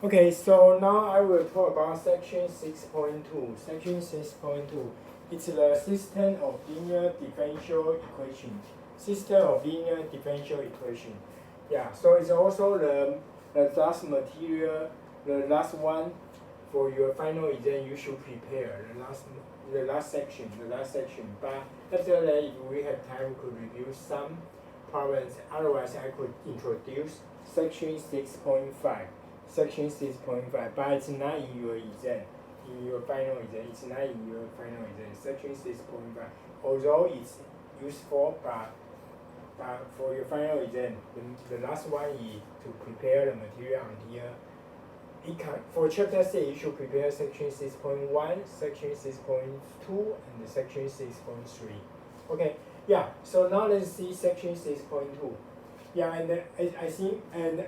Okay, so now I will talk about section 6.2. Section 6.2, it's the system of linear differential equation. System of linear differential equation. Yeah, so it's also the last material, the last one for your final exam you should prepare, the last section. But after that, if we have time, we could review some problems. Otherwise, I could introduce section 6.5. Section 6.5, but it's not in your exam, in your final exam. It's not in your final exam. Section 6.5, although it's useful, but for your final exam, the last one is to prepare the material on here. For chapter 6, you should prepare section 6.1, section 6.2, and section 6.3. Okay, yeah, so now let's see section 6.2. Yeah, and I think, and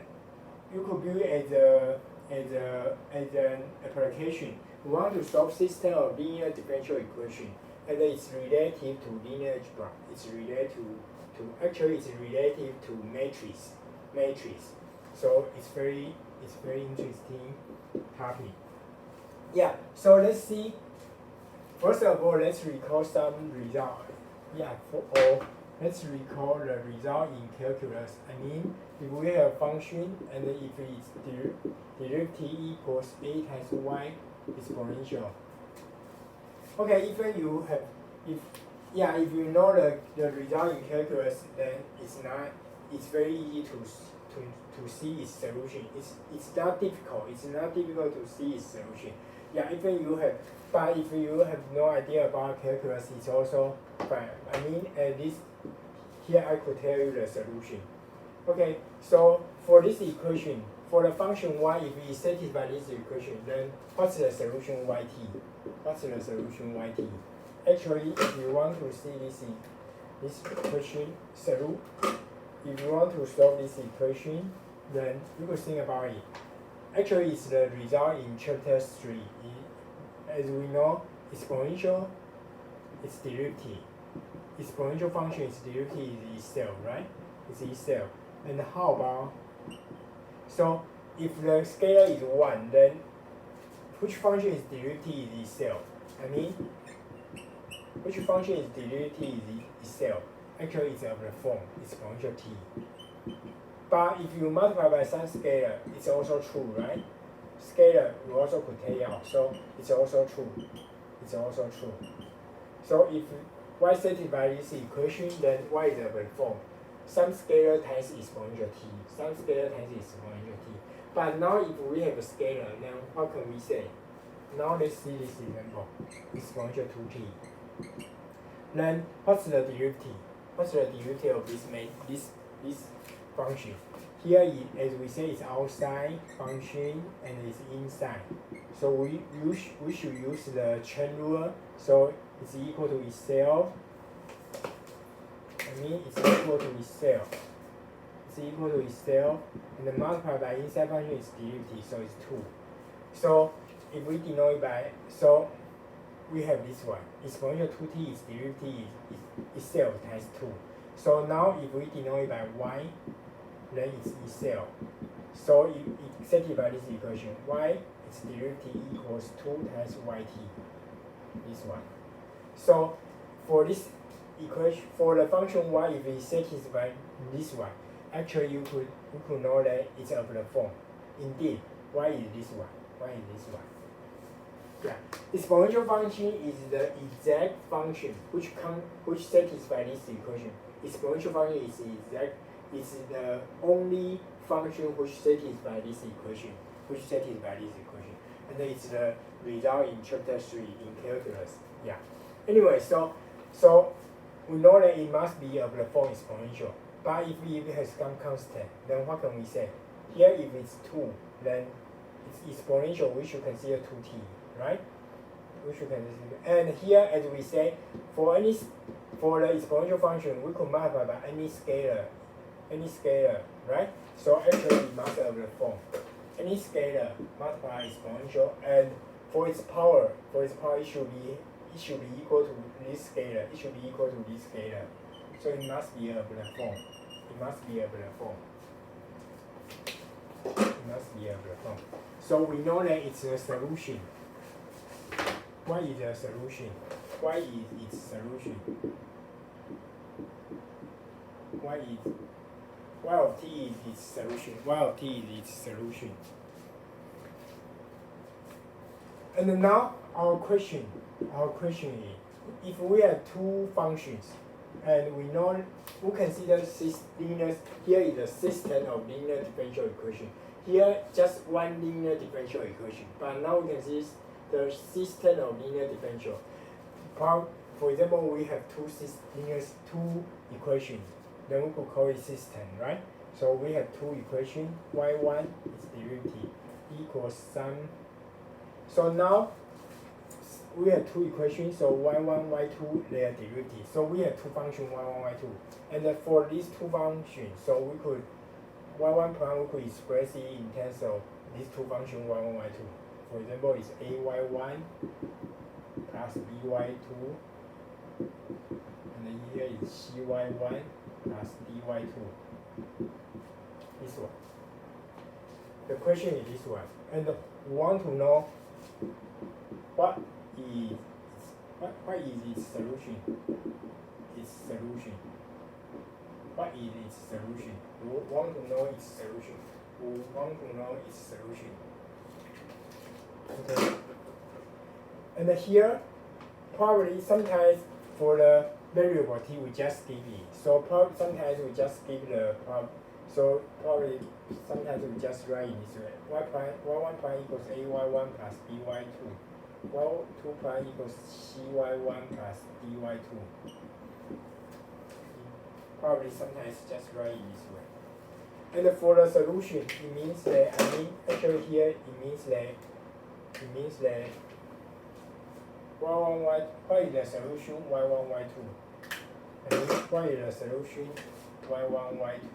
you could view it as an application. We want to solve system of linear differential equation, and it's relative to linear algebra. It's related actually it's relative to matrix. So it's very interesting topic. Yeah. So let's see. First of all, let's recall some result. Yeah. Let's recall the result in calculus. I mean, if we have a function and if its derivative equals a times y exponential. Okay, if you know the result in calculus, then it's very easy to see its solution. It's not difficult. It's not difficult to see its solution. Yeah, if you have no idea about calculus, it's also fine. I mean, at least here I could tell you the solution. Okay, so for this equation, for the function y, if we satisfy this equation, then what's the solution yt? What's the solution yt? Actually, if you want to see this equation, if you want to solve this equation, then you could think about it. Actually, it's the result in chapter 3. As we know, exponential is derivative. Exponential function is derivative is itself, right? It's itself. And how about, so if the scalar is 1, then which function is derivative is itself? I mean, which function is derivative is itself? Actually, it's of the form exponential t. But if you multiply by some scalar, it's also true, right? Scalar you also could take out, so it's also true. It's also true. So if y satisfies this equation, then y is of the form some scalar times exponential t. Some scalar times exponential t. But now if we have a scalar, then what can we say? Now let's see this example. Exponential 2t. Then what's the derivative? What's the derivative of this function? Here, as we say, it's outside function and it's inside. So we should use the chain rule. So it's equal to itself. I mean, it's equal to itself. It's equal to itself, and the multiplied by inside function is derivative, so it's 2. So if we denote by, so we have this one. Exponential 2t is derivative is itself times 2. So now if we denote by y, then it's itself. So it satisfies this equation. Y its derivative equals 2 times yt. This one. So for this equation, for the function y, if it satisfies this one, actually you could know that it's of the form. Indeed, y is this one. Y is this one. Yeah. Exponential function is the exact function which satisfies this equation. Exponential function is the only function which satisfies this equation. And it's the result in chapter 3 in calculus. Yeah. Anyway, so we know that it must be of the form exponential. But if it has some constant, then what can we say? Here, if it's 2, then it's exponential. We should consider 2t, right? We should consider. And here, as we say, for the exponential function, we could multiply by any scalar, right? So actually, it must have the form. Any scalar multiply exponential, and for its power, it should be equal to this scalar. It should be equal to this scalar. So it must be of the form. So we know that it's a solution. What is the solution? What is its solution? What is y of t is its solution? Y of t is its solution. And now our question is, if we have two functions, and we know we consider linear. Here is a system of linear differential equation. Here just one linear differential equation. But now we can see the system of linear differential. For example, we have two equations. Then we could call it system, right? So we have two equations. Y1 is derivative equals sum. So now we have two equations. So y1, y2, they are derivatives. So we have two functions, y1, y2. And for these two functions, so we could y1 prime we could express it in terms of these two functions, y1, y2. For example, it's ay1 plus by2, and then here is cy1 plus dy2. This one. The question is this one, and we want to know what is its solution. Its solution. What is its solution? We want to know its solution. We want to know its solution. Okay. And here, probably sometimes for the variable t, we just give it. So probably sometimes we just give the so probably sometimes we just write in this way. y1 prime equals ay1 plus by2. y2 prime equals cy1 plus dy2. Probably sometimes just write in this way. And for the solution, it means that actually here it means that y1, y, what is the solution? y1, y2. And what is the solution? y1, y2.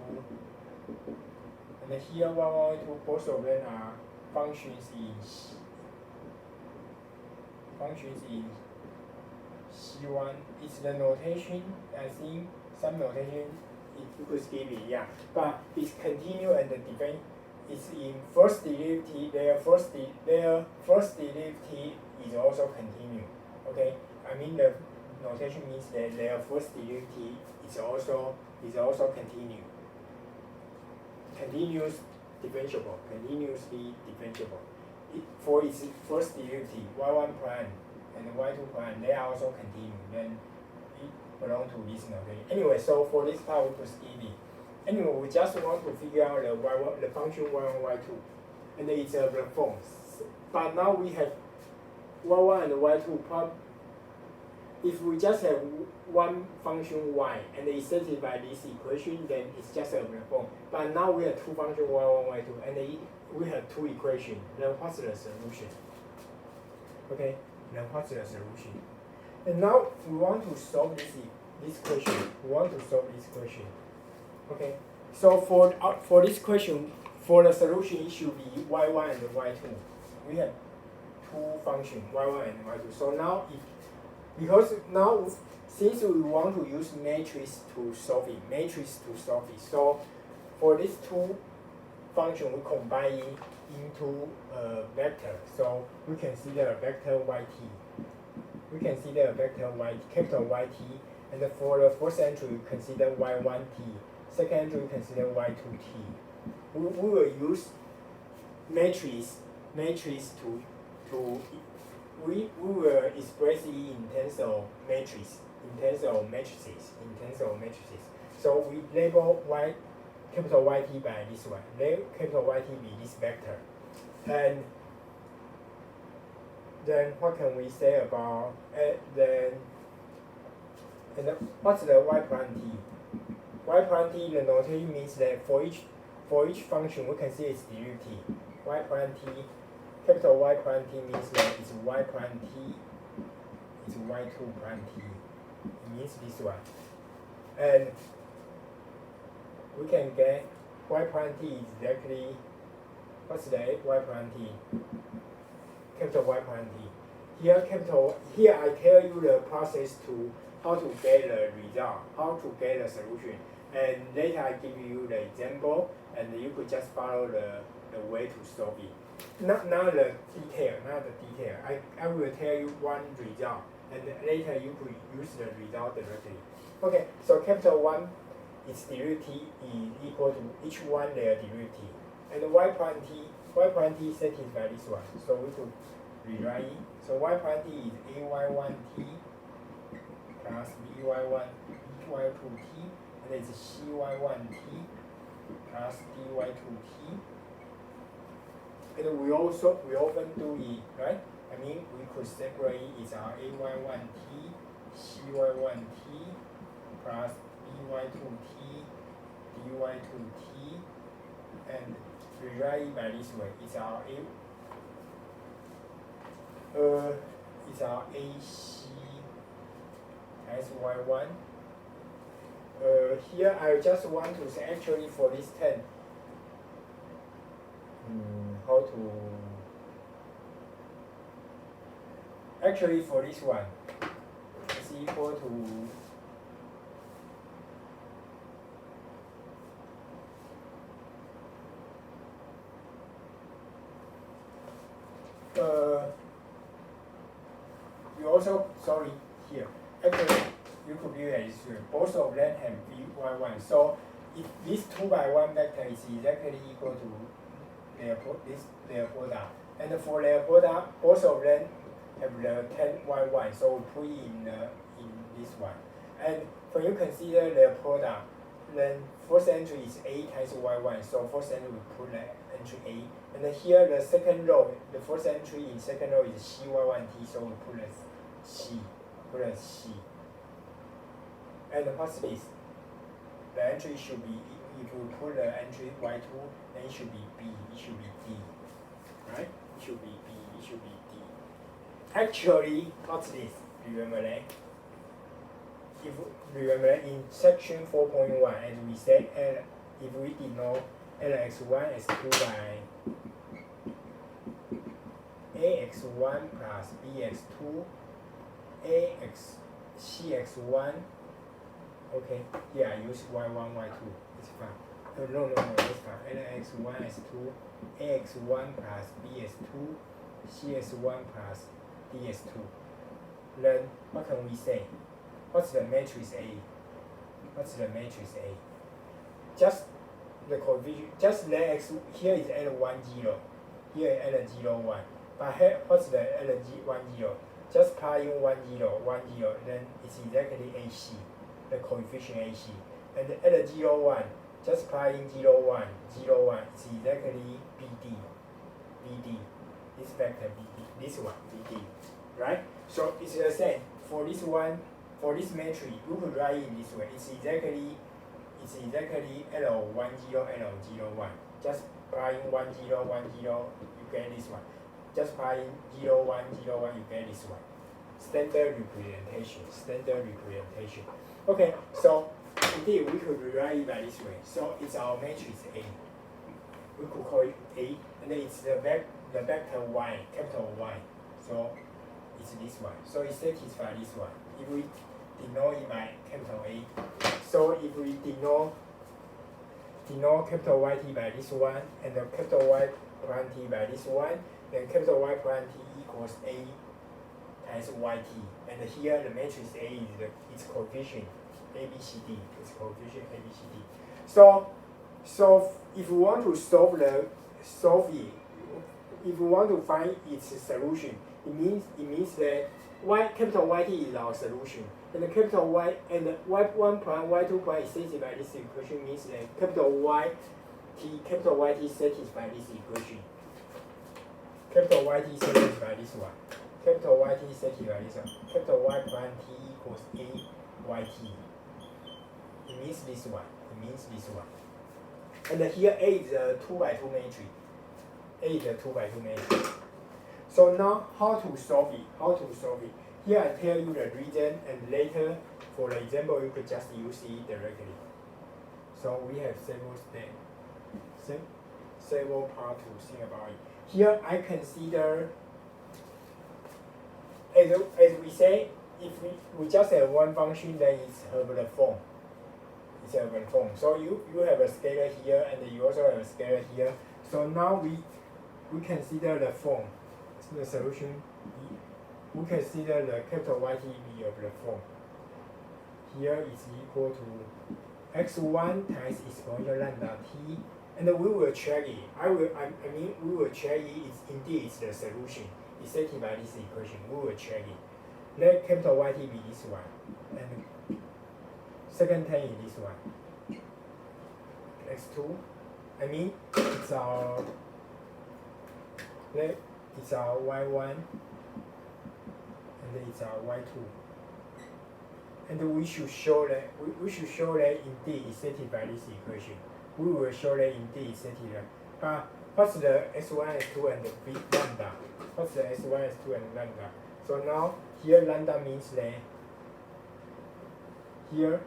And here y1, y2, both of them are functions in C1. It's the notation. I think some notation you could skip it, yeah. But it's continuous and the different. It's in first derivative. Their first derivative is also continuous. Okay, I mean the notation means that their first derivative is also continuously differentiable. For its first derivative, y1 prime and y2 prime, they are also continuous. Then it belongs to this notation. Anyway, so for this part we could skip it. Anyway, we just want to figure out the function y1, y2, and it's a form. But now we have y1 and y2. If we just have one function y and it's satisfied this equation, then it's just a form. But now we have two functions y1, y2, and we have two equations. Then what's the solution? Okay, then what's the solution? And now we want to solve this question. Okay, so for this question, for the solution, it should be y1 and y2. We have two functions, y1 and y2. So now, since we want to use matrix to solve it, so for these two functions, we combine it into a vector. So we consider a vector yt. Capital YT, and for the first entry, we consider y1t. Second entry, we consider y2t. We will use matrix we will express it in terms of matrices. So we label capital YT by this one. Let capital YT be this vector. And then what can we say about what's the y prime t? Y prime t, the notation means that for each function we can see its derivative. Y prime t, capital Y prime t means that it's y prime t, it's y2 prime t. It means this one. And we can get y prime t is exactly, what's the y prime t? Capital Y prime t. Here I tell you the process to how to get the result, how to get the solution. And later I give you the example, and you could just follow the way to solve it. not the detail. I will tell you one result, and later you could use the result directly. Okay, so capital 1 its derivative is equal to each one their derivative, and y prime t satisfies this one, so we could rewrite it. So y prime t is ay1t plus by2t, and it's cy1t plus dy2t. And we often do it, right? I mean, we could separate it's our ay1t, cy1t plus by2t, dy2t, and rewrite it by this way. It's our AC times y1. Here I just want to say actually for this 10, how to actually for this one is equal to you also sorry here actually you could view it as both of them have y1, so if this 2 by 1 vector is exactly equal to their product, and for their product both of them have the 10y1, so we put it in this one. And when you consider their product, then first entry is a times y1, so first entry we put the entry a, and then here the second row, the first entry in second row is cy1t, so we put a c, and what's this? The entry should be, if we put the entry y2, then it should be b, it should be d, right? It should be b, it should be d. Actually, what's this? Remember that? Remember in section 4.1, as we said, if we denote lx1 as 2 by ax1 plus bx2, cx1, okay, here I use y1, y2, it's fine. No, it's fine. lx1 as 2, ax1 plus bs2, cs1 plus ds2. Then what can we say? What's the matrix A? Just the coefficient, just let x, here is L1, 0, here is L0, 1. But here, what's the L1, 0? Just plug in 1, 0, 1, 0, then it's exactly AC, the coefficient AC. And the L0, 1, just plug in 0, 1, 0, 1, it's exactly BD. This vector BD, this one, BD, right? So it's the same. For this one, for this matrix, you could write it in this way. It's exactly L10, L01. Just plug in 10, 10, you get this one. Just plug in 01, 01, you get this one. Standard representation. Okay, so indeed we could rewrite it by this way. So it's our matrix A. We could call it A, and then it's the vector Y, capital Y. So it's this one. So it satisfies this one. If we denote it by capital A, so if we denote capital YT by this one, and the capital Y prime T by this one, then capital Y prime T equals A times YT. And here the matrix A is its coefficient ABCD. Its coefficient ABCD. So if we want to solve it, if we want to find its solution, it means that capital YT is our solution, and the capital Y and the Y1 prime Y2 prime is satisfied by this equation, means that capital YT satisfies this equation. Capital YT satisfies this one. Capital YT satisfies this one. Capital Y prime T equals A YT. It means this one. And here A is a 2 by 2 matrix. So now how to solve it? Here I tell you the reason, and later for the example you could just use it directly. So we have several parts to think about it. Here I consider, as we say, if we just have one function, then it's Hilbert form. So you have a scalar here, and you also have a scalar here. So now we consider the form, the solution. We consider the capital YTB of the form. Here is equal to x1 times exponential lambda t, and we will check it. I mean we will check it. It's indeed the solution. It's satisfied by this equation. We will check it. Let capital YT be this one, and second term is this one. X2. I mean it's our y1, and it's our y2. And we should show that indeed it's satisfied by this equation. We will show that indeed it's satisfied. But what's the S1, S2, and the B lambda? What's the S1, S2, and lambda? So now here lambda means that here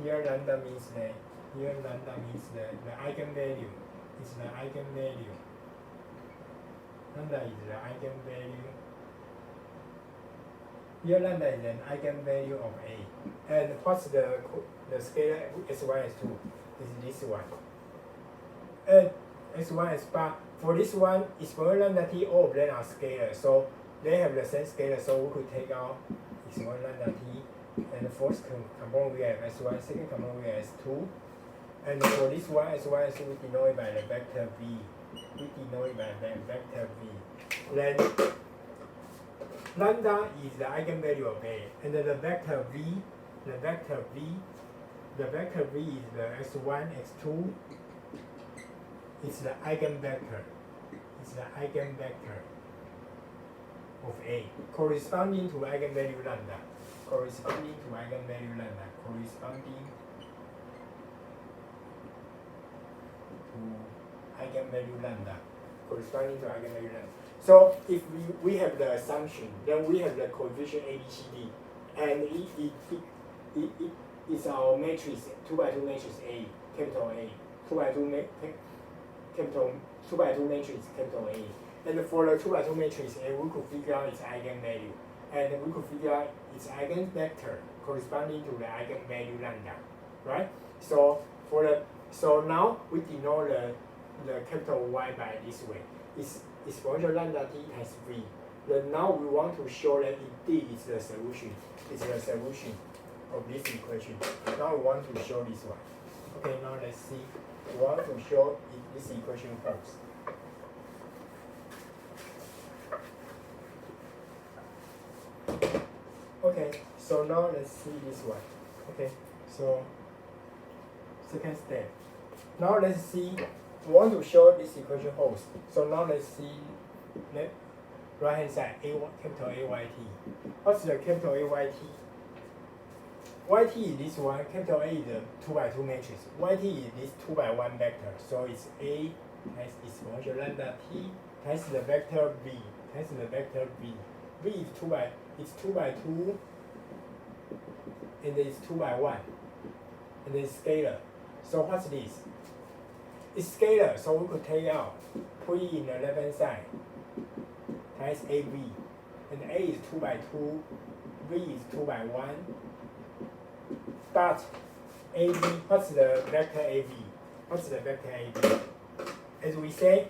lambda means that the eigenvalue is the eigenvalue. Lambda is the eigenvalue. Here lambda is an eigenvalue of A. And what's the scalar S1, S2? Is this one. And S1, S2, for this one, exponential lambda t, all of them are scalar. So they have the same scalar, so we could take out exponential lambda t. And the first component we have S1, second component we have S2. And for this one, S1, S2, we denote by the vector V. Then lambda is the eigenvalue of A, and then the vector V is the S1, S2. It's the eigenvector. Of A, corresponding to eigenvalue lambda. So if we have the assumption, then we have the coefficient A, B, C, D, and it's our matrix 2x2 matrix A, capital A, 2x2 matrix capital A. And for the 2x2 matrix A, we could figure out its eigenvalue, and we could figure out its eigenvector corresponding to the eigenvalue lambda, right? So now we denote the capital Y by this way. It's exponential lambda t times V. Then now we want to show that indeed it's the solution. It's the solution of this equation. Now we want to show this one. Okay, now let's see. We want to show if this equation holds. Okay, so now let's see this one. Okay, so second step. Now let's see. We want to show this equation holds. So now let's see right hand side, capital AYT. What's the capital AYT? YT is this one, capital A is the 2x2 matrix. YT is this 2x1 vector. So it's A times exponential lambda t times the vector V. V is 2x2, and it's 2x1, and it's scalar. So what's this? It's scalar, so we could take out, put it in the left hand side, times AB, and A is 2x2, V is 2x1, but AB, what's the vector AB? As we say,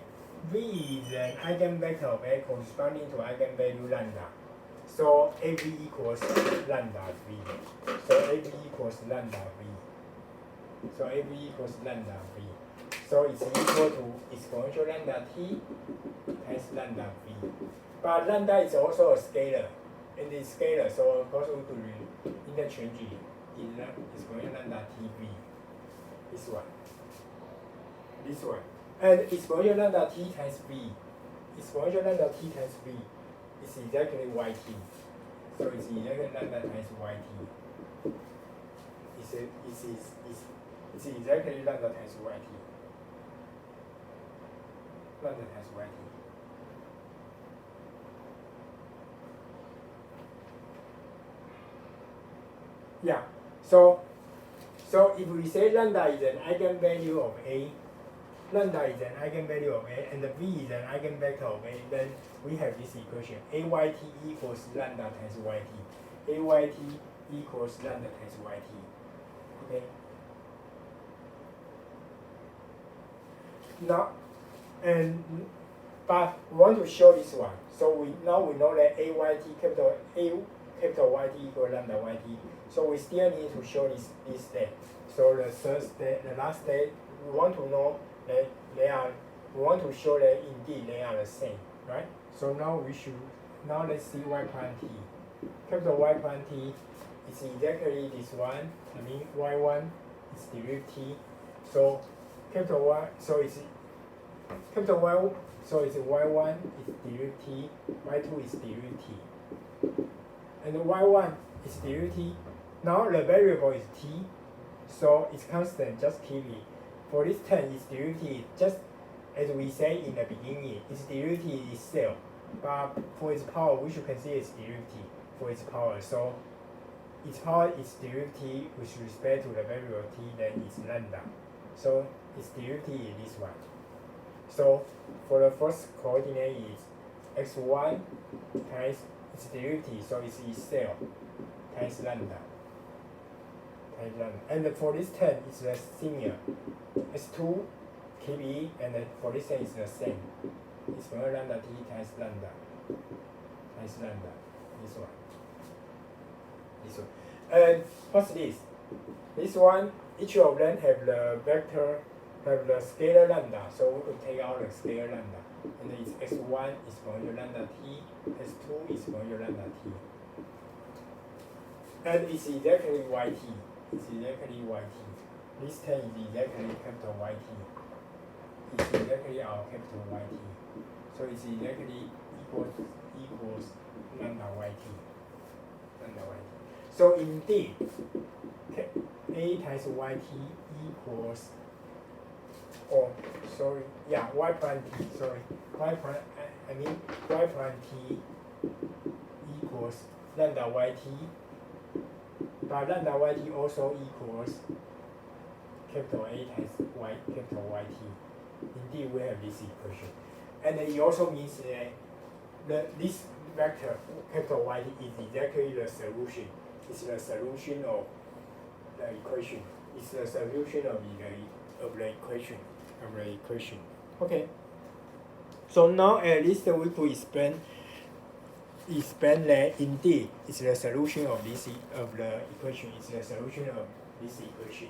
V is an eigenvector of A corresponding to eigenvalue lambda. So AB equals lambda V. So it's equal to exponential lambda t times lambda V. But lambda is also a scalar, and it's scalar, so of course we could interchange it in exponential lambda tv. This one. And exponential lambda t times v. Is exactly yt. So it's exactly lambda times yt. It's exactly lambda times yt. Yeah. So if we say lambda is an eigenvalue of A, and the V is an eigenvector of A, then we have this equation. AYT equals lambda times YT. AYT equals lambda times YT. Okay. And but we want to show this one. So we know that AYT capital YT equal lambda YT. So we still need to show this state. So the third state, the last state, we want to know that we want to show that indeed they are the same, right? So now let's see y prime t. Capital Y prime t is exactly this one. I mean y1 is derivative. So capital Y, so it's capital Y, so it's y1 is derivative, y2 is derivative, and y1 is derivative. Now the variable is t, so it's constant, just keep it. For this term, its derivative, just as we say in the beginning, its derivative is itself, but for its power, we should consider its derivative for its power. So its power is derivative with respect to the variable t, then it's lambda. So its derivative is this one. So for the first coordinate is x1 times its derivative, so it's itself times lambda. And for this term, it's the similar. S2 KB, and for this term, it's the same. It's from lambda t times lambda. This one. And what's this? This one, each of them have the vector, have the scalar lambda, so we could take out the scalar lambda. And it's x1 is from your lambda t, s2 is from your lambda t. And it's exactly yt. It's exactly yt. This term is exactly capital YT. It's exactly our capital YT. So it's exactly equals lambda YT. So indeed, A times YT equals, y prime t, y prime t equals lambda YT, but lambda YT also equals capital A times capital YT. Indeed, we have this equation. And it also means that this vector, capital YT, is exactly the solution. It's the solution of the equation. It's the solution of the equation. Okay. So now at least we could explain that indeed it's the solution of the equation. It's the solution of this equation.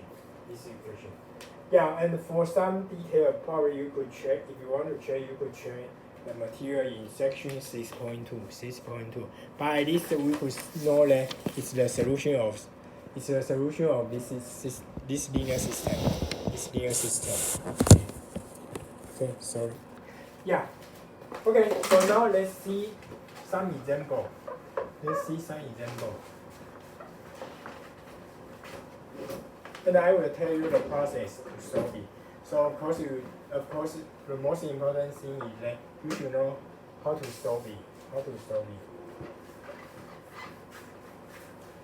Yeah, and for some detail, probably you could check. If you want to check, you could check the material in section 6.2. But at least we could know that it's the solution of this linear system. Okay, sorry. Yeah. Okay, so now let's see some example. And I will tell you the process to solve it. So of course, the most important thing is that you should know how to solve it.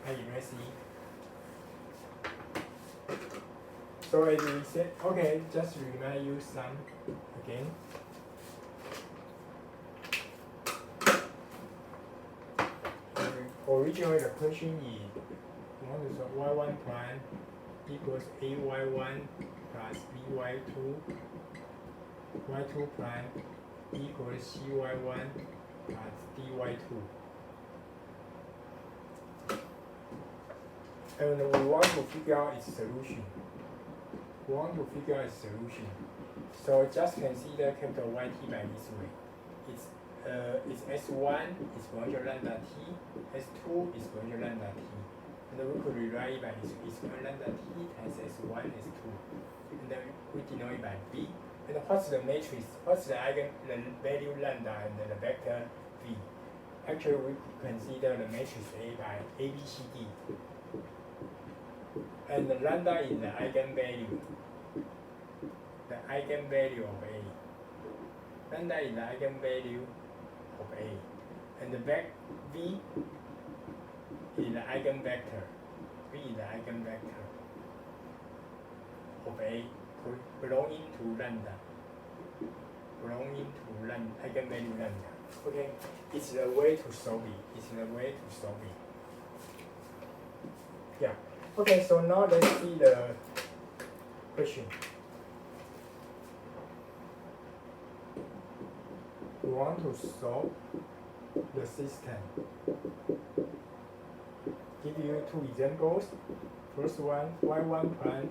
Are you ready? So as we said, okay, just remind you some again. Originally the question is you want to solve y1 prime equals ay1 plus by2, y2 prime equals cy1 plus dy2. And we want to figure out its solution. So just consider capital YT by this way. It's S1 is Bourgeois lambda t, S2 is Bourgeois lambda t. And we could rewrite it by this is lambda t times S1, S2. And then we denote it by B. And what's the matrix? What's the value lambda and the vector V? Actually, we could consider the matrix A by A, B, C, D. And the lambda is the eigenvalue. The eigenvalue of A. Lambda is the eigenvalue of A. And the V is the eigenvector. V is the eigenvector of A belonging to lambda. Eigenvalue lambda. Okay? It's the way to solve it. Yeah. Okay, so now let's see the question. we want to solve the system. Give you two examples. First one, y1 prime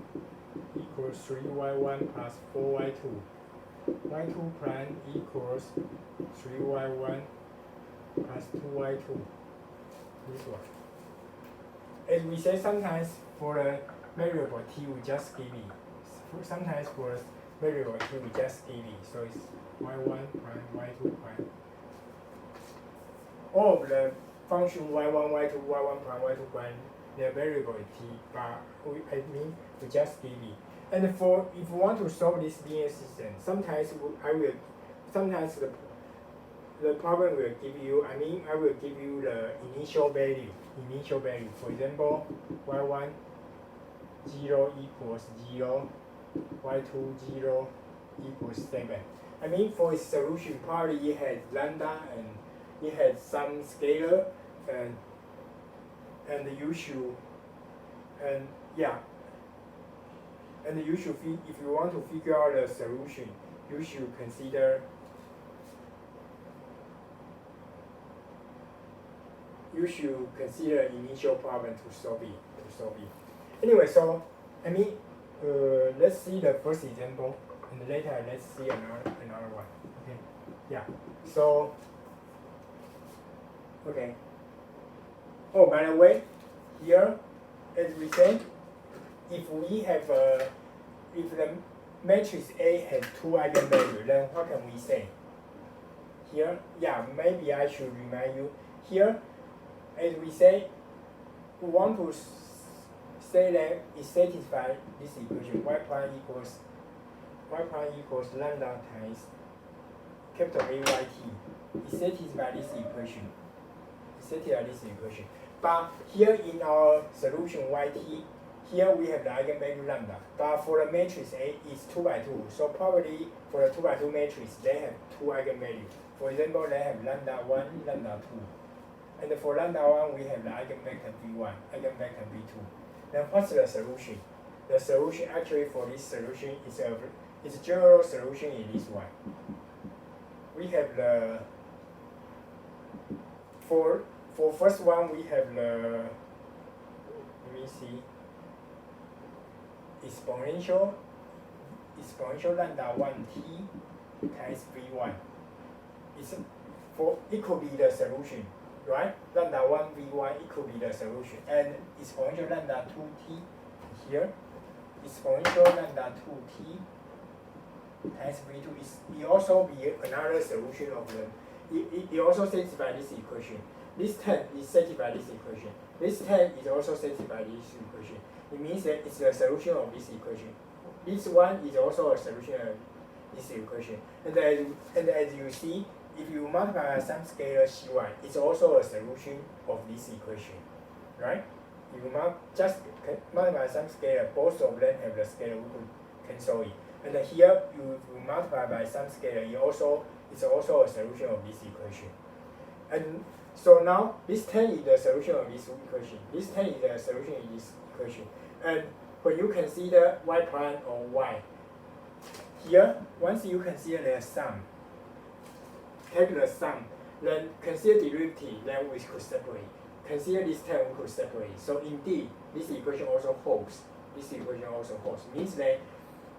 equals 3y1 plus 4y2. y2 prime equals 3y1 plus 2y2. This one. As we say, sometimes for the variable t, we just give it. Sometimes for the variable t, we just give it. So it's y1 prime, y2 prime. All of the function y1, y2, y1 prime, y2 prime, the variable t, but we just give it. And if we want to solve this linear system, sometimes the problem will give you, I will give you the initial value. For example, y1 0 equals 0, y2 0 equals 7. For its solution, probably it has lambda and it has some scalar, and you should, if you want to figure out the solution, you should consider initial problem to solve it. Anyway, so let's see the first example, and later let's see another one. Okay. Yeah. So okay. Oh, by the way, here, as we said, if the matrix A has two eigenvalues, then what can we say? Here, maybe I should remind you. Here, as we say, we want to say that it satisfies this equation. Y prime equals lambda times capital A y t. It satisfies this equation. But here in our solution yt, here we have the eigenvalue lambda. But for the matrix A, it's 2 by 2. So probably for the 2 by 2 matrix, they have two eigenvalues. For example, they have lambda 1, lambda 2. And for lambda 1, we have the eigenvector v1, eigenvector v2. Then what's the solution? The solution actually for this solution is a general solution in this one. We have the for first one, we have the, let me see, exponential lambda 1t times v1. It could be the solution, right? Lambda 1 v1, it could be the solution. And exponential lambda 2t here, exponential lambda 2t times v2 it also be another solution of the, it also satisfies this equation. This 10 is satisfied this equation. This 10 is also satisfied this equation. It means that it's a solution of this equation. This one is also a solution of this equation. And as you see, if you multiply by some scalar c1, it's also a solution of this equation, right? If you just multiply by some scalar, both of them have the scalar, we could cancel it. And here, you multiply by some scalar, it's also a solution of this equation. And so now, this 10 is the solution of this equation. This 10 is the solution in this equation. And when you consider y prime or y, here, once you consider their sum, take the sum, then consider derivative, then we could separate. Consider this 10, we could separate. So indeed, this equation also holds. Means that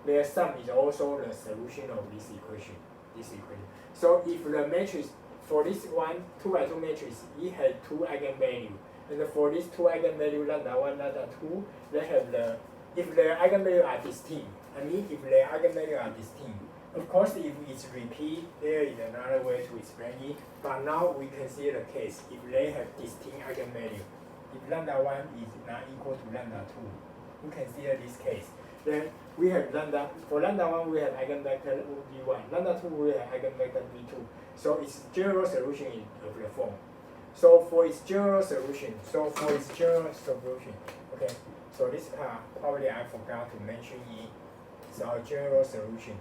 their sum is also the solution of this equation. So if the matrix, for this one 2 by 2 matrix, it has two eigenvalues. And for these two eigenvalues, lambda 1, lambda 2, they have if their eigenvalues are distinct. Of course, if it's repeat, there is another way to explain it. But now we consider the case if they have distinct eigenvalues. If lambda 1 is not equal to lambda 2, we consider this case. Then we have for lambda 1 we have eigenvector v1, lambda 2 we have eigenvector v2. So its general solution is of the form. So for its general solution, okay, so this part probably I forgot to mention it. It's our general solution.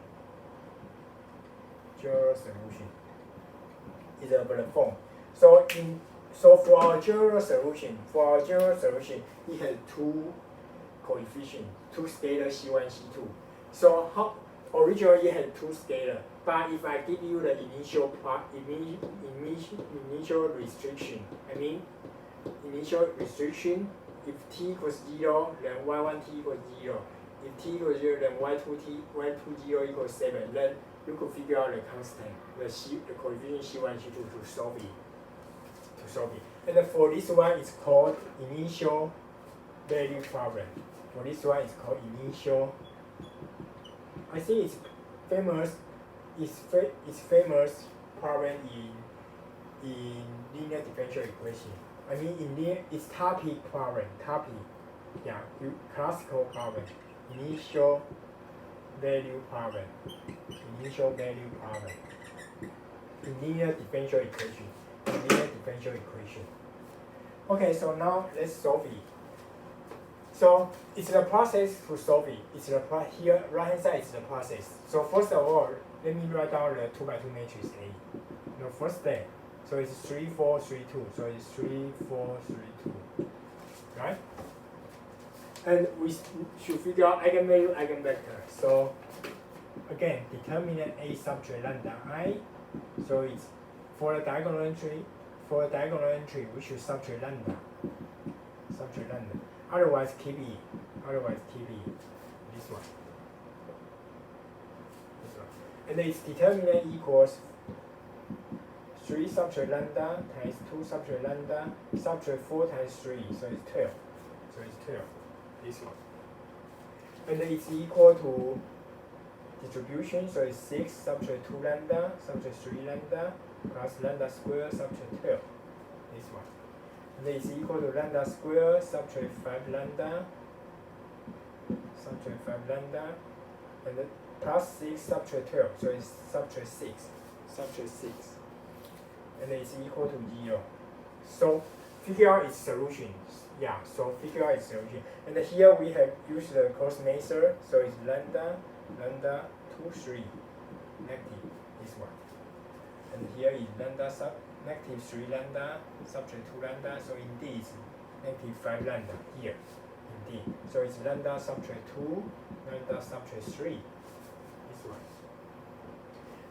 Is of the form. So for our general solution, it has two coefficients, two scalar c1, c2. So originally it had two scalar. But if I give you the initial restriction, I mean initial restriction, if t equals 0, then y1 t equals 0. If t equals 0, then y2 0 equals 7. Then you could figure out the constant, the coefficient C1, C2 to solve it. And then for this one, it's called initial value problem. For this one, it's called initial. I think it's famous. It's famous problem in linear differential equation. I mean, it's topic problem. Yeah, classical problem. Initial value problem. In linear differential equation. Okay, so now let's solve it. So it's the process to solve it. Here, right hand side is the process. So first of all, let me write down the 2 by 2 matrix A. The first step. So it's 3, 4, 3, 2. So it's 3, 4, 3, 2. Right? And we should figure out eigenvalue, eigenvector. So again, determinant A subtrate lambda I. So it's for a diagonal entry, we should subtrate lambda. Otherwise, keep E. This one. And then its determinant equals 3 subtrate lambda times 2 subtrate lambda subtrate 4 times 3, so it's 12. This one. And then it's equal to distribution, so it's 6 subtrate 2 lambda subtrate 3 lambda plus lambda square subtrate 12. This one. And then it's equal to lambda square subtrate 5 lambda and then plus 6 subtrate 12, so it's subtrate 6. And then it's equal to 0. So figure out its solution. Yeah, so figure out its solution. And then here we have used the cos method, so it's lambda 2, 3, negative, this one. And here is lambda negative 3 lambda subtrate 2 lambda, so indeed it's negative 5 lambda here. Indeed. So it's lambda subtrate 2, lambda subtrate 3. This one.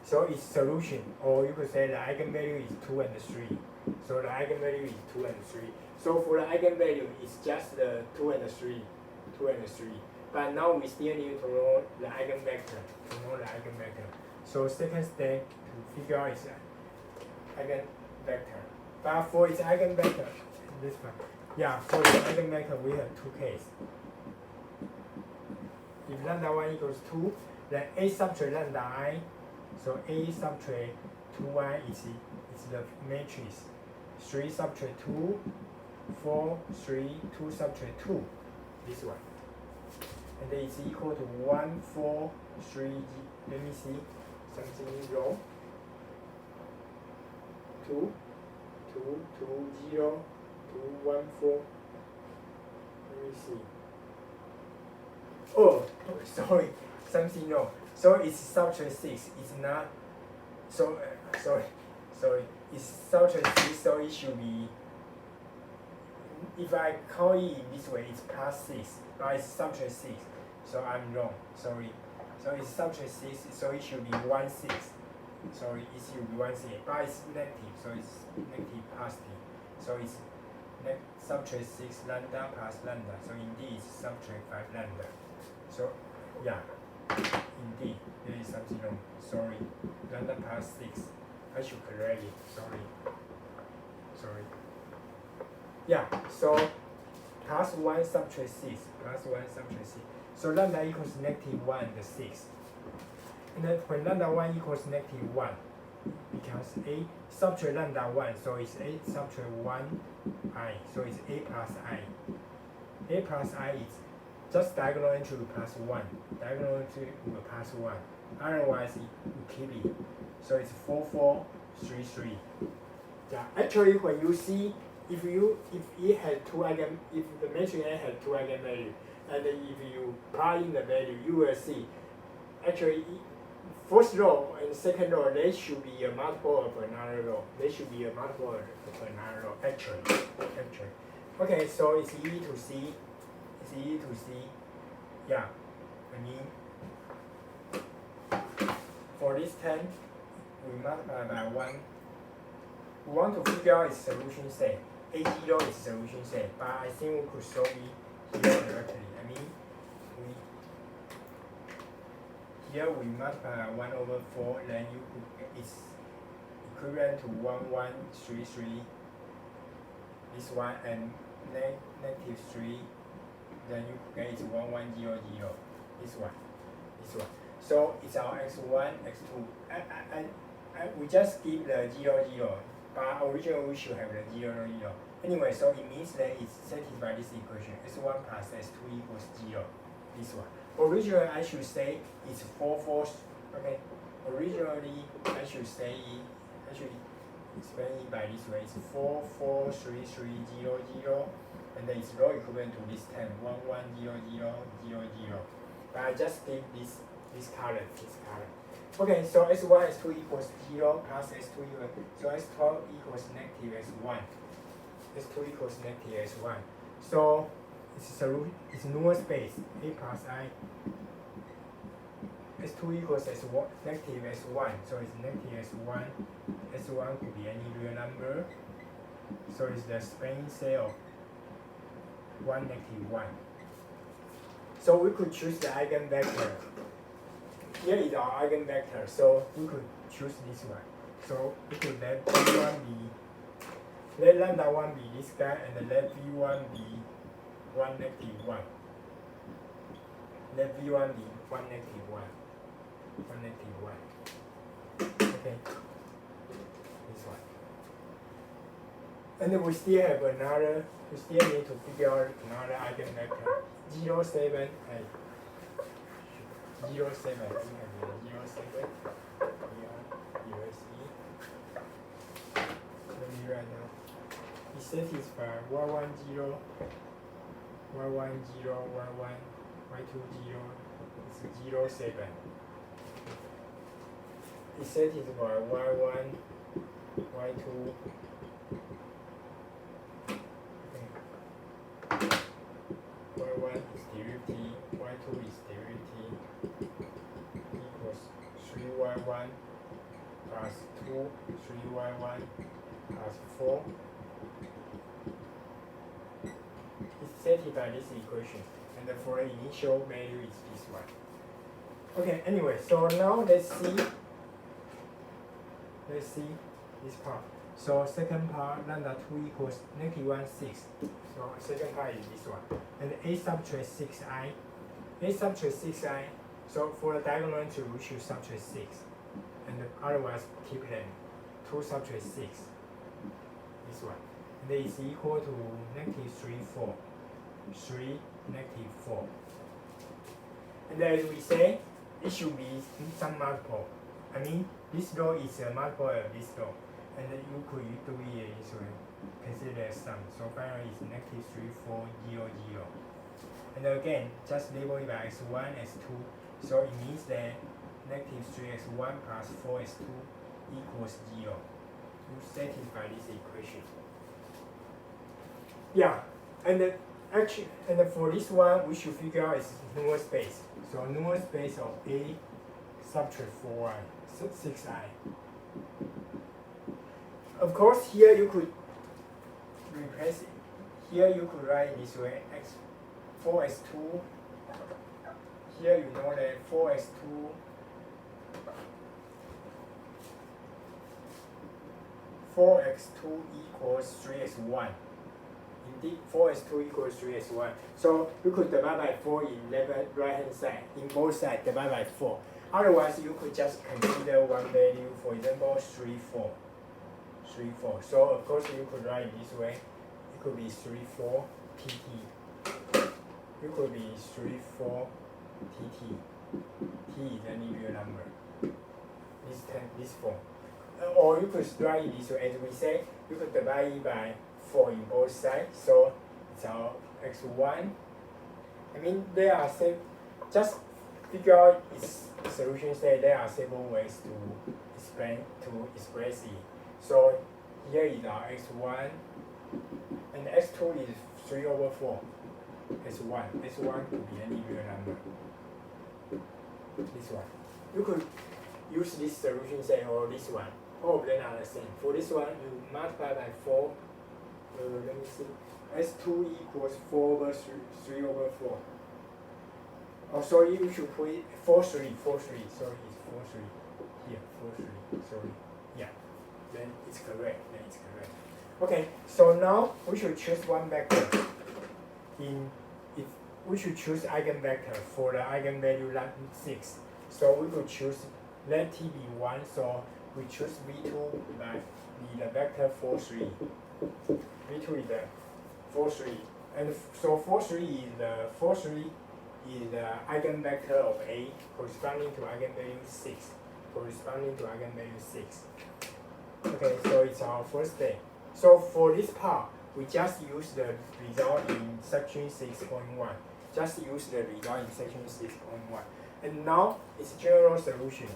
So its solution, or you could say the eigenvalue is 2 and 3. So the eigenvalue is 2 and 3. So for the eigenvalue, it's just the 2 and 3. But now we still need to know the eigenvector. So second step to figure out its eigenvector. But for its eigenvector, this one. Yeah, for the eigenvector we have two cases. If lambda 1 equals 2, then A subtrate lambda I. So A subtrate 2i is the matrix. 3 subtrate 2, 4, 3, 2 subtrate 2. This one. And then it's equal to 1, 4, 3, let me see, something wrong. 2, 0, 2, 1, 4. Let me see. Oh, sorry, something wrong. So it's subtrate 6. It's not. So sorry. It's subtrate 6. So it should be. If I call it in this way, it's plus 6. But it's subtrate 6. So I'm wrong. Sorry. So it's subtrate 6. So it should be 1, 6. Sorry, it should be 1, 6. But it's negative. So it's negative positive. So it's subtrate 6 lambda plus lambda. So indeed it's subtrate 5 lambda. So yeah. Indeed, there is something wrong. Sorry. Lambda plus 6. I should correct it. Sorry. Yeah, so plus 1 subtrate 6. So lambda equals negative 1 and 6. And then when lambda 1 equals negative 1, becomes A subtrate lambda 1. So it's A subtrate 1 I. So it's A plus I. A plus I is just diagonal entry with plus 1. Diagonal entry with plus 1. Otherwise, you keep it. So it's 4, 4, 3, 3. Yeah, actually, when you see, if it had if the matrix A had 2 eigenvalues, and then if you plug in the value, you will see, actually, first row and second row, they should be a multiple of another row. Actually. Okay, so it's easy to see. Yeah, I mean, for this 10, we multiply by 1. We want to figure out its solution set. A0 is solution set, but I think we could solve it here directly. I mean, here we multiply by 1 over 4, then you could, it's equivalent to 1133, this one, and negative 3, then you could get it's 1100, this one. So it's our x1, x2. We just give the 0, 0, but originally we should have the 0, 0. Anyway, so it means that it's satisfied this equation. S1 plus S2 equals 0. This one. Originally, I should say it's 4, 4. Okay. Originally, I should say I should explain it by this way. It's 4, 4, 3, 3, 0, 0, and then it's rho equivalent to this 10, 1, 1, 0, 0, 0, 0. But I just give this color. Okay, so S1, S2 equals 0 plus S2 equals, so S12 equals negative S1. S2 equals negative S1. So it's null space, A plus I. S2 equals S1, negative S1, so it's negative S1. S1 could be any real number. So it's the spanning set of 1, negative 1. So we could choose the eigenvector. Here is our eigenvector, so we could choose this one. So we could let V1 be, let lambda 1 be this guy, and let V1 be 1, negative 1. Let V1 be 1, negative 1. 1, negative 1. Okay. This one. And then we still have another, we still need to figure out another eigenvector. 0, 7, and 0, 7. We have 0, 7. Here, USE. Let me write now. It satisfies Y10, Y10, Y1, Y20 is 0, 7. It satisfies Y1, Y2. Y1 is derivative, Y2 is derivative, equals 3Y1 plus 2, 3Y1 plus 4. It's satisfied this equation, and for the initial value is this one. Okay, anyway, so now let's see this part. So second part, lambda 2 equals negative 1, 6. So second part is this one. And A subtract 6i. A subtract 6i. So for the diagonal entry, we should subtract 6. And otherwise, keep them. 2 subtract 6. This one. And then it's equal to negative 3, 4. 3, negative 4. And then as we say, it should be some multiple. I mean, this row is a multiple of this row. And then you could do it this way. Consider as sum. So finally it's negative 3, 4, 0, 0. And again, just label it by x1, x2. So it means that negative 3x1 plus 4x2 equals 0. You satisfy this equation. Yeah, and actually, and for this one, we should figure out its null space. So null space of A subtract 4i, 6i. Of course, here you could replace it. Here you could write this way, 4x2. Here you know that 4x2 equals 3x1. Indeed, 4x2 equals 3x1. So you could divide by 4 in left right hand side. In both sides, divide by 4. Otherwise, you could just consider one value, for example, 3, 4. 3, 4. So of course you could write it this way. It could be 3, 4 pt. It could be 3, 4 tt. T is any real number. This 4. Or you could write it this way. As we say, you could divide it by 4 in both sides. So it's our x1. I mean, there are just figure out its solution set. There are several ways to express it. So here is our x1, and x2 is 3 over 4. S1 could be any real number. This one. You could use this solution, say, or this one. All of them are the same. For this one, you multiply by 4. Let me see. S2 equals 4 over 3 over 4. Oh, sorry, you should put it 4, 3, 4, 3. Sorry, it's 4, 3. Here, 4, 3. Sorry. Yeah. Then it's correct. Okay, so now we should choose one vector. We should choose eigenvector for the eigenvalue 6. So we could choose let t be 1. So we choose v2 by be the vector 4, 3. v2 is the 4, 3. And so 4, 3 is the eigenvector of A corresponding to eigenvalue 6. Okay, so it's our first day. So for this part, we just use the result in section 6.1. And now it's general solution.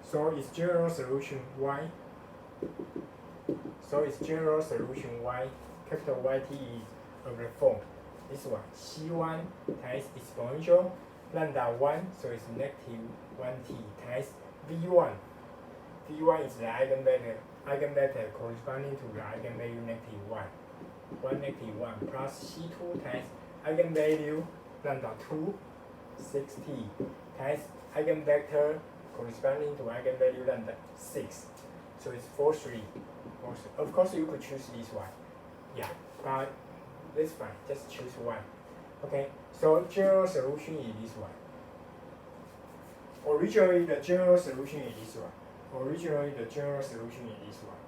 So it's general solution y. Capital YT is of the form. This one, C1 times exponential lambda 1, so it's negative 1t times V1. V1 is the eigenvector corresponding to the eigenvalue negative 1. 1 negative 1 plus C2 times eigenvalue lambda 2, 6t times eigenvector corresponding to eigenvalue lambda 6. So it's 4, 3. Of course, you could choose this one. Yeah, but that's fine. Just choose one. Okay, so general solution is this one. Originally, the general solution is this one.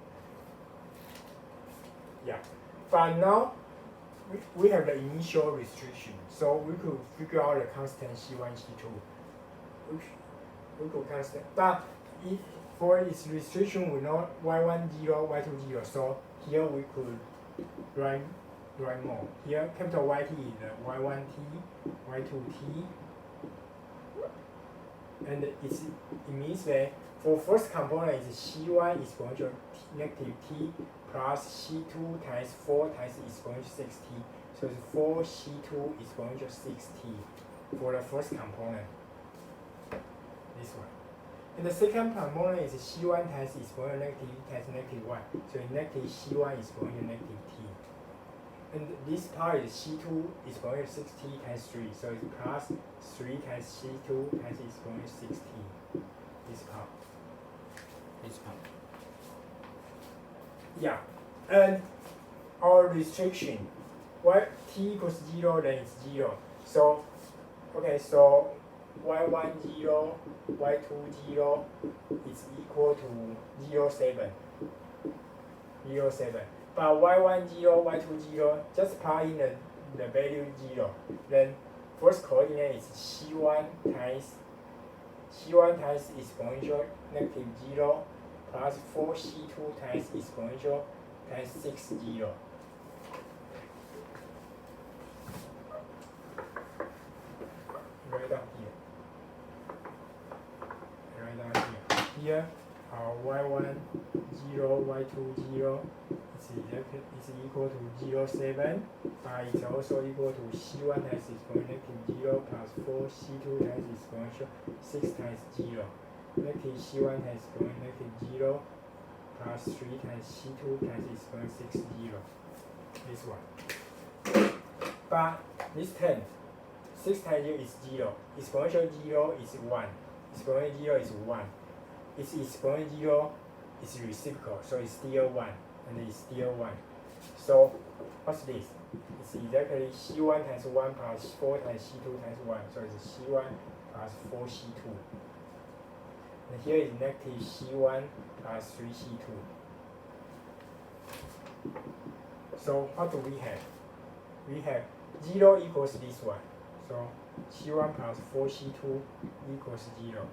Yeah, but now we have the initial restriction, so we could figure out the constant C1, C2. We could constant, but if for its restriction we know y1 0, y2 0, so here we could write more. Here capital YT is the y1t, y2t, and it means that for first component is C1 exponential negative t plus C2 times 4 times exponential 6t. So it's 4 C2 exponential 6t for the first component. This one. And the second component is C1 times exponential negative times negative 1. So negative C1 exponential negative t. And this part is C2 exponential 6t times 3. So it's plus 3 times C2 times exponential 6t. This part. Yeah, and our restriction, t equals 0, then it's 0. So, okay, so y1 0, y2 0 is equal to 0, 7. But y1 0, y2 0, just plug in the value 0. Then first coordinate is C1 times exponential negative 0 plus 4C2 times exponential times 6, 0. Right down here. Here, our y1 0, y2 0 is equal to 0, 7. It's also equal to C1 times exponential negative 0 plus 4C2 times exponential 6 times 0. Negative C1 times exponential negative 0 plus 3 times C2 times exponential 6, 0. This one. But this 10, 6 times 0 is 0. Exponential 0 is 1. Exponential 0 is 1. Its exponential 0 is reciprocal, so it's still 1. And it's still 1. So what's this? It's exactly C1 times 1 plus 4 times C2 times 1. So it's C1 plus 4C2. And here is negative C1 plus 3C2. So what do we have? We have 0 equals this one. So C1 plus 4C2 equals 0.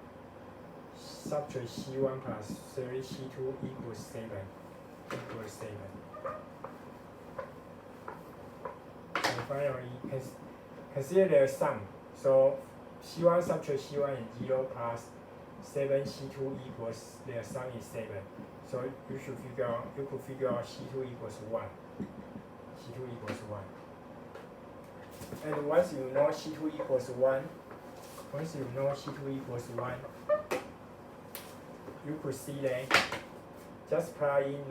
Subtract C1 plus 3C2 equals 7. And finally, consider their sum. So C1 subtract C1 is 0 plus 7C2 equals their sum is 7. So you could figure out C2 equals 1. And once you know C2 equals 1, you could see that just plug in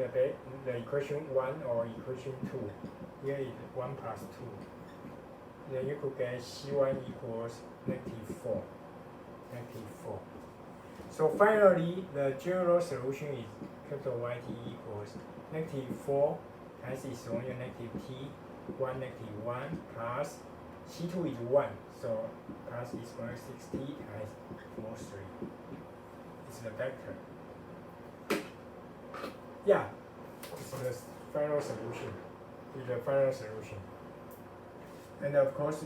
the equation 1 or equation 2. Here is 1 plus 2. Then you could get C1 equals -4. -4. So finally, the general solution is capital YT equals -4 times is only -t, 1 -1 plus C2 is 1, so plus is going to 60 times 4, 3. It's the vector. Yeah, it's the final solution. It's the final solution. And of course,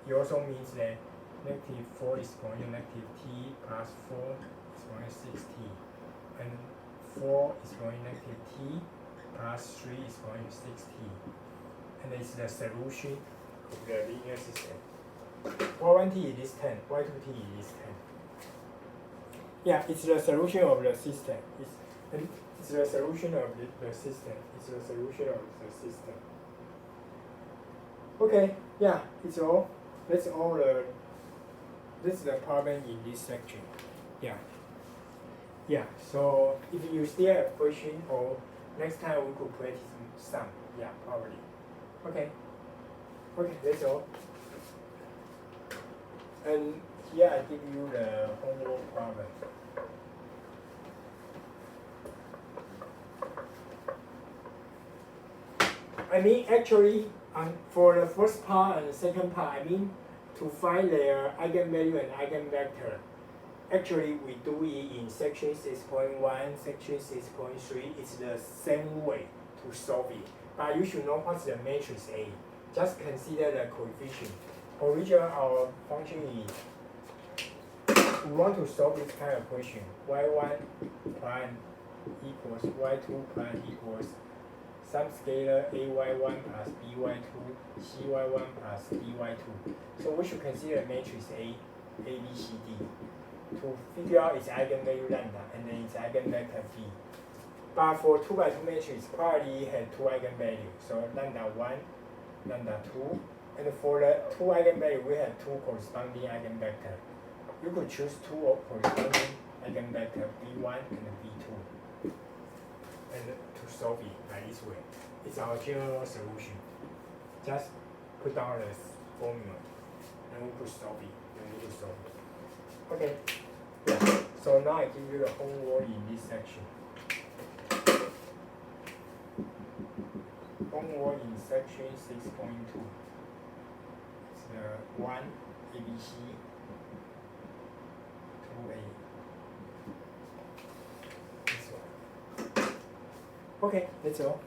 it also means that -4 is going to -t plus 4 is going to 6t. And 4 is going to -t plus 3 is going to 6t. And it's the solution of the linear system. Y1t is 10, Y2t is 10. Yeah, it's the solution of the system. It's the solution of the system. It's the solution of the system. Okay, yeah, it's all. That's all that's the problem in this section. Yeah. Yeah, so if you still have question or next time we could practice some. Yeah, probably. Okay. Okay, that's all. And here I give you the homework problem. I mean, actually, for the first part and the second part, I mean, to find their eigenvalue and eigenvector, actually we do it in section 6.1, section 6.3. It's the same way to solve it. But you should know what's the matrix A. Just consider the coefficient. Originally, our function is, we want to solve this kind of equation. y1 prime equals y2 prime equals some scalar ay1 plus by2, cy1 plus dy2. So we should consider matrix A, B, C, D to figure out its eigenvalue lambda and then its eigenvector B. But for 2 by 2 matrix, probably had 2 eigenvalues. So lambda 1, lambda 2. And for the 2 eigenvalues, we have 2 corresponding eigenvectors. You could choose 2 corresponding eigenvectors, B1 and B2. And to solve it like this way. It's our general solution. Just put down the formula and we could solve it. Okay. Yeah. So now I give you the homework in this section. Homework in section 6.2. It's the 1 ABC 2A. This one. Okay, that's all.